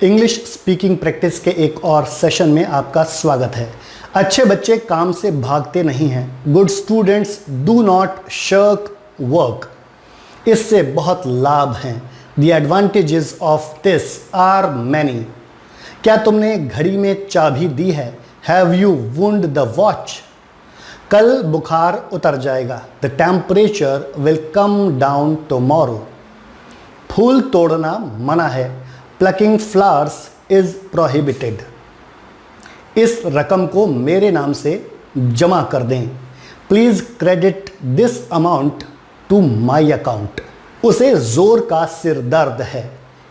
English speaking practice के एक और सेशन में आपका स्वागत है। अच्छे बच्चे काम से भागते नहीं हैं। Good students do not shirk work. इससे बहुत लाभ हैं। The advantages of this are many. क्या तुमने घड़ी में चाबी दी है? Have you wound the watch? कल बुखार उतर जाएगा। The temperature will come down tomorrow. फूल तोड़ना मना है। Plucking flowers is prohibited. इस रकम को मेरे नाम से जमा कर दें। Please credit this amount to my account. उसे जोर का सिर दर्द है।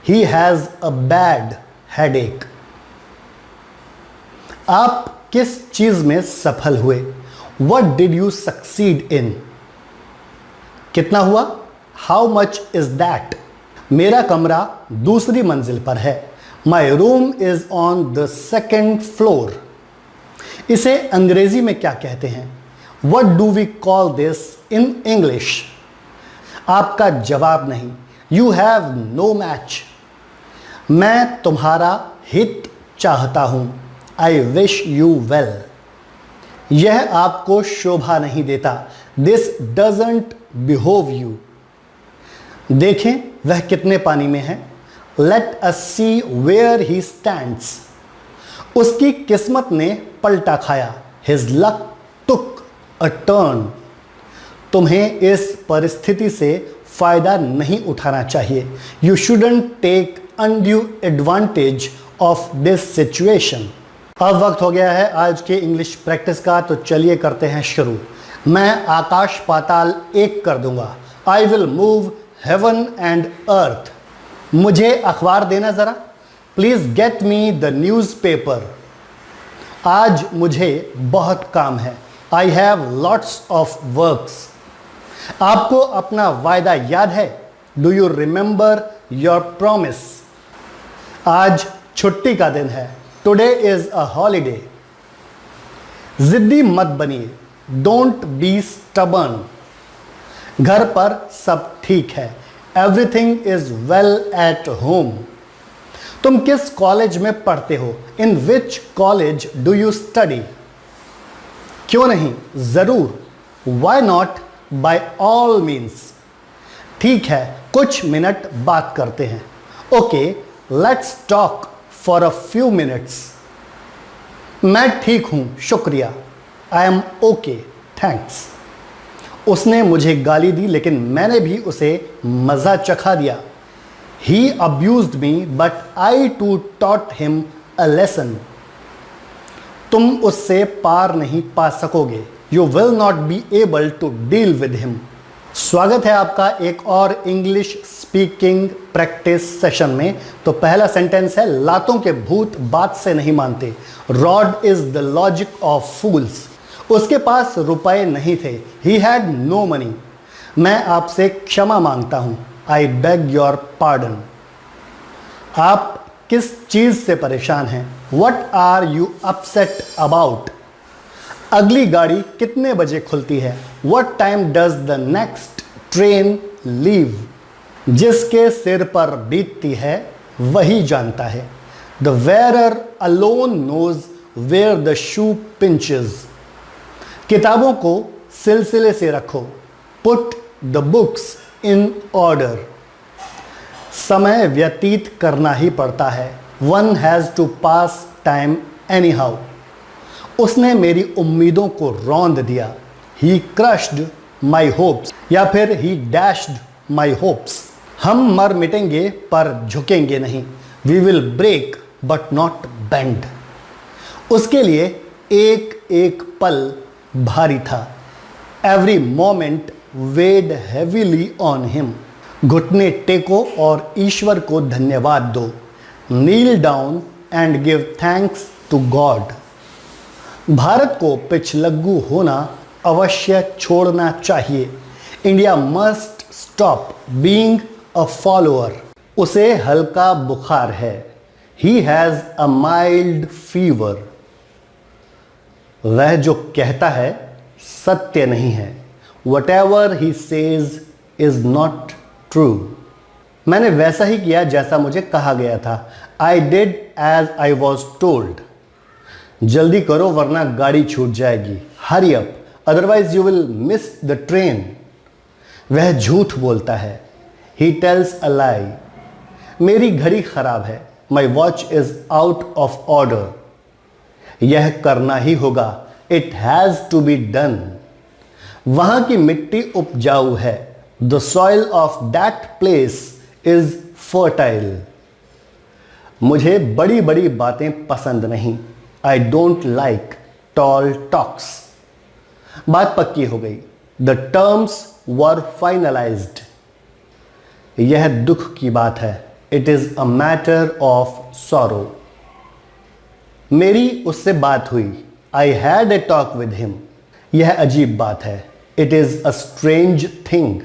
He has a bad headache. आप किस चीज में सफल हुए? What did you succeed in? कितना हुआ? How much is that? मेरा कमरा दूसरी मंजिल पर है। My room is on the second floor. इसे अंग्रेजी में क्या कहते हैं? What do we call this in English? आपका जवाब नहीं। You have no match. मैं तुम्हारा हित चाहता हूं। I wish you well. यह आपको शोभा नहीं देता। This doesn't behove you. देखें वह कितने पानी में है। Let us see where he stands. उसकी किस्मत ने पलटा खाया। His luck took a turn. तुम्हें इस परिस्थिति से फायदा नहीं उठाना चाहिए। You shouldn't take undue advantage of this situation. अब वक्त हो गया है आज के इंग्लिश प्रैक्टिस का, तो चलिए करते हैं शुरू। मैं आकाश पाताल एक कर दूंगा। I will move heaven and earth. मुझे अखबार देना जरा। Please get me the news paper. आज मुझे बहुत काम है। I have lots of works. आपको अपना वायदा याद है? Do you remember your promise? आज छुट्टी का दिन है। Today is a holiday. जिद्दी मत बनिए। Don't be stubborn. घर पर सब ठीक है। Everything is well at home. तुम किस कॉलेज में पढ़ते हो? In which college do you study? क्यों नहीं, जरूर। Why not? By all means. ठीक है, कुछ मिनट बात करते हैं। Okay, let's talk for a few minutes. मैं ठीक हूं, शुक्रिया। I am okay, thanks. उसने मुझे गाली दी, लेकिन मैंने भी उसे मज़ा चखा दिया। He abused me but I too taught him a lesson. तुम उससे पार नहीं पा सकोगे। You will not be able to deal with him. स्वागत है आपका एक और इंग्लिश स्पीकिंग प्रैक्टिस सेशन में। तो पहला सेंटेंस है, लातों के भूत बात से नहीं मानते। Rod is the logic of fools. उसके पास रुपए नहीं थे। He had no money. मैं आपसे क्षमा मांगता हूं। I beg your pardon. आप किस चीज से परेशान हैं? What are you upset about? अगली गाड़ी कितने बजे खुलती है? What time does the next train leave? जिसके सिर पर बीतती है वही जानता है। The wearer alone knows where the shoe pinches. किताबों को सिलसिले से रखो। Put the books in order. समय व्यतीत करना ही पड़ता है। One has to pass time anyhow. उसने मेरी उम्मीदों को रौंद दिया। ही क्रश्ड माई होप्स, या फिर ही डैश्ड माई होप्स। हम मर मिटेंगे पर झुकेंगे नहीं। We will break but not bend. उसके लिए एक एक पल भारी था। Every moment weighed heavily on him. घुटने टेको और ईश्वर को धन्यवाद दो। Kneel down and give thanks to God. भारत को पिछलग्गू होना अवश्य छोड़ना चाहिए। India must stop being a follower. उसे हल्का बुखार है। He has a mild fever. वह जो कहता है सत्य नहीं है। Whatever he says is not true. मैंने वैसा ही किया जैसा मुझे कहा गया था। I did as I was told. जल्दी करो वरना गाड़ी छूट जाएगी। Hurry up otherwise you will miss the train. वह झूठ बोलता है। He tells a lie. मेरी घड़ी खराब है। My watch is out of order. यह करना ही होगा। It has to be done. वहां की मिट्टी उपजाऊ है। The soil of that place is fertile. मुझे बड़ी बड़ी बातें पसंद नहीं। I don't like tall talks. बात पक्की हो गई। The terms were finalised. यह दुख की बात है। It is a matter of sorrow. मेरी उससे बात हुई। I had a talk with him. यह अजीब बात है। It is a strange thing.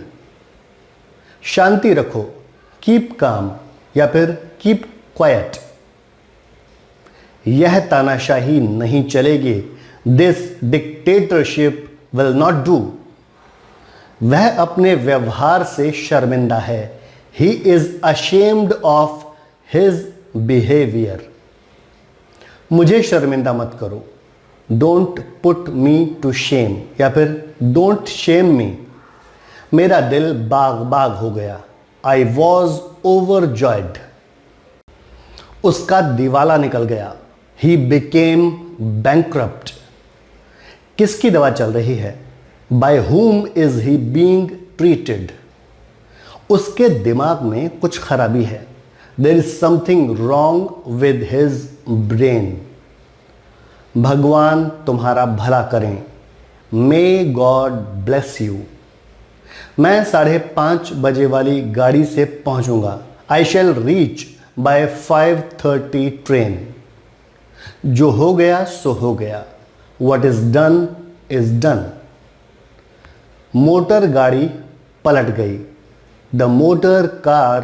शांति रखो। कीप काम या फिर कीप क्वाइट। यह तानाशाही नहीं चलेगी। This dictatorship will not do. वह अपने व्यवहार से शर्मिंदा है। He is ashamed of his behaviour. मुझे शर्मिंदा मत करो। Don't put me to shame या फिर डोंट शेम मी। मेरा दिल बाग बाग हो गया। I was overjoyed. उसका दिवाला निकल गया। He became bankrupt. किसकी दवा चल रही है? By whom is he being treated. उसके दिमाग में कुछ खराबी है। There is something wrong with his brain. भगवान तुम्हारा भला करें। May God bless you. मैं 5:30 बजे वाली गाड़ी से पहुंचूंगा। I shall reach by 5:30 train. जो हो गया सो हो गया। What is done is done. Motor गाड़ी पलट गई। The motor car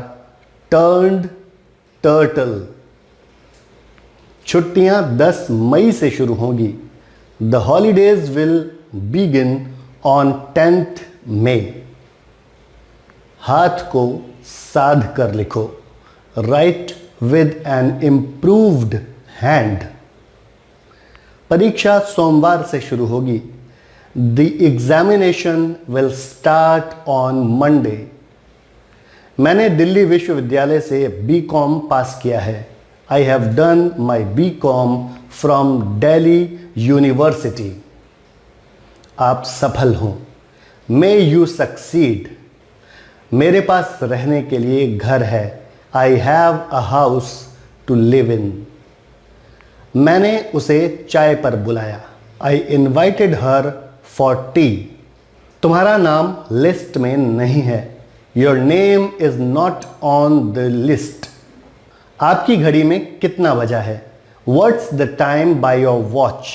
turned turtle. छुट्टियां 10 मई से शुरू होंगी। The holidays will begin on 10th May. हाथ को साध कर लिखो। Right with an improved hand. परीक्षा सोमवार से शुरू होगी। The examination will start on Monday. मैंने दिल्ली विश्वविद्यालय से बीकॉम पास किया है। I have done my BCom from Delhi University. आप सफल हों। May you succeed. मेरे पास रहने के लिए घर है। I have a house to live in. मैंने उसे चाय पर बुलाया। I invited her for tea. तुम्हारा नाम लिस्ट में नहीं है। Your name is not on the list. आपकी घड़ी में कितना बजा है? What's the time by your watch.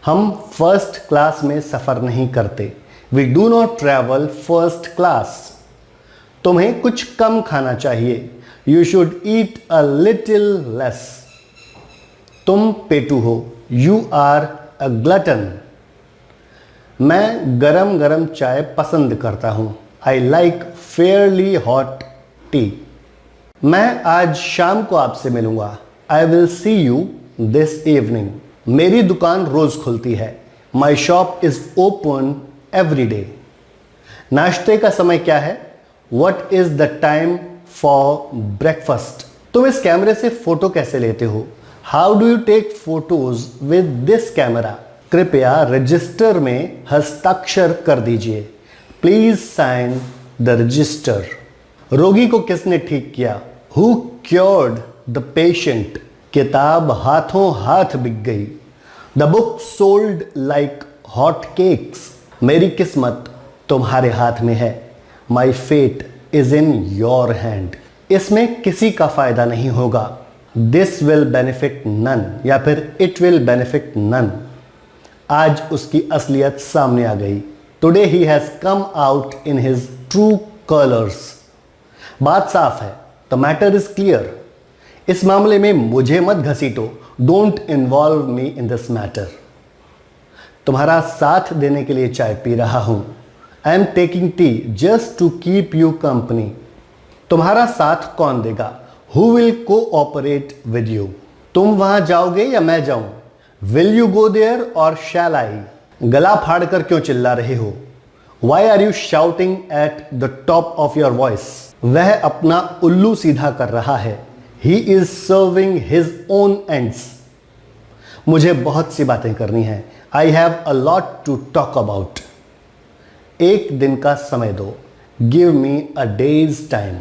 हम फर्स्ट क्लास में सफर नहीं करते। We do not travel first class. तुम्हें कुछ कम खाना चाहिए। You should eat a little less. तुम पेटू हो। You are a glutton. मैं गरम गरम चाय पसंद करता हूं। I like fairly hot tea. मैं आज शाम को आपसे मिलूंगा। I will see you this evening. मेरी दुकान रोज खुलती है। My shop is open every day. नाश्ते का समय क्या है? What is the time for breakfast. तुम इस कैमरे से फोटो कैसे लेते हो? How do you take photos with this camera? कृपया रजिस्टर में हस्ताक्षर कर दीजिए। Please sign the register. रोगी को किसने ठीक किया? Who cured the patient. किताब हाथों हाथ बिक गई। The book sold like hot cakes. मेरी किस्मत तुम्हारे हाथ में है। My fate is in your hand. इसमें किसी का फायदा नहीं होगा। दिस विल बेनिफिट नन या फिर इट विल बेनिफिट नन। आज उसकी असलियत सामने आ गई। Today he has come out in his true colours. बात साफ है। The matter is clear. इस मामले में मुझे मत घसीटो। Don't involve me in this matter. तुम्हारा साथ देने के लिए चाय पी रहा हूं। I am taking tea just to keep you company. तुम्हारा साथ कौन देगा? Who will cooperate with you? तुम वहां जाओगे या मैं जाऊं? विल यू गो देयर और शैल आई? गला फाड़कर क्यों चिल्ला रहे हो? Why are you shouting at the top of your voice? वह अपना उल्लू सीधा कर रहा है। He is serving his own ends. मुझे बहुत सी बातें करनी है। I have a lot to talk about. एक दिन का समय दो। Give me a day's time.